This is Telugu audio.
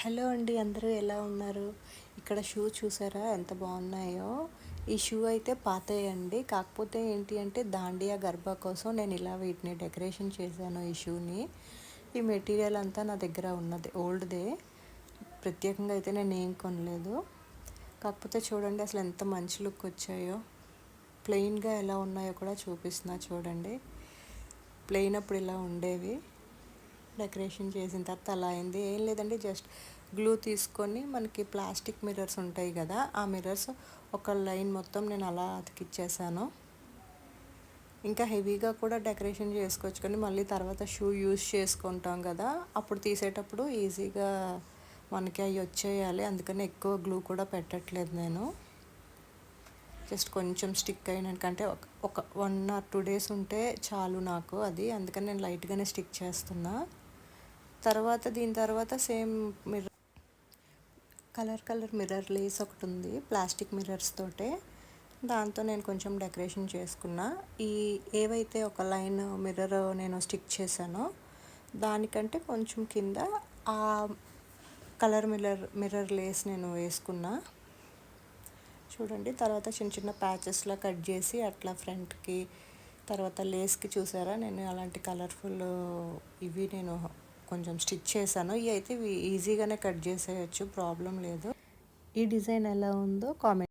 హలో అండి, అందరూ ఎలా ఉన్నారు? ఇక్కడ షూ చూసారా ఎంత బాగున్నాయో. ఈ షూ అయితే పాతయండి, కాకపోతే ఏంటి అంటే దాండియా గర్బా కోసం నేను ఇలా వీటిని డెకరేషన్ చేశాను. ఈ షూని, ఈ మెటీరియల్ అంతా నా దగ్గర ఉన్నది, ఓల్డ్దే. ప్రత్యేకంగా అయితే నేను ఏం కొనలేదు. కాకపోతే చూడండి అసలు ఎంత మంచి లుక్ వచ్చాయో. ప్లెయిన్గా ఎలా ఉన్నాయో కూడా చూపిస్తున్నా చూడండి. ప్లెయిన్ అప్పుడు ఇలా ఉండేవి, డెకరేషన్ చేసిన తర్వాత అలా అయింది. ఏం లేదండి, జస్ట్ గ్లూ తీసుకొని మనకి ప్లాస్టిక్ మిర్రర్స్ ఉంటాయి కదా, ఆ మిర్రర్స్ ఒక లైన్ మొత్తం నేను అలా అతికిచ్చేసాను. ఇంకా హెవీగా కూడా డెకరేషన్ చేసుకోవచ్చు, కానీ మళ్ళీ తర్వాత షూ యూజ్ చేసుకుంటాం కదా, అప్పుడు తీసేటప్పుడు ఈజీగా మనకి అవి వచ్చేయాలి. అందుకని ఎక్కువ గ్లూ కూడా పెట్టట్లేదు నేను. జస్ట్ కొంచెం స్టిక్ అయినాకంటే ఒక 1 or 2 days ఉంటే చాలు నాకు అది, అందుకని నేను లైట్గానే స్టిక్ చేస్తున్నా. తర్వాత దీని తర్వాత సేమ్ కలర్ మిర్రర్ లేస్ ఒకటి ఉంది, ప్లాస్టిక్ మిర్రర్స్ తోటే. దాంతో నేను కొంచెం డెకరేషన్ చేసుకున్నా. ఏవైతే ఒక లైన్ మిర్రర్ నేను స్టిక్ చేశానో దానికంటే కొంచెం కింద ఆ కలర్ మిర్రర్ లేస్ నేను వేసుకున్నా చూడండి. తర్వాత చిన్న చిన్న ప్యాచెస్లా కట్ చేసి అట్లా ఫ్రంట్కి, తర్వాత లేస్కి చూసారా నేను అలాంటి కలర్ఫుల్ ఇవి నేను కొంచెం స్టిచ్ చేశాను. ఇవి అయితే ఈజీగానే కట్ చేసేయచ్చు, ప్రాబ్లం లేదు. ఈ డిజైన్ ఎలా ఉందో కామెంట్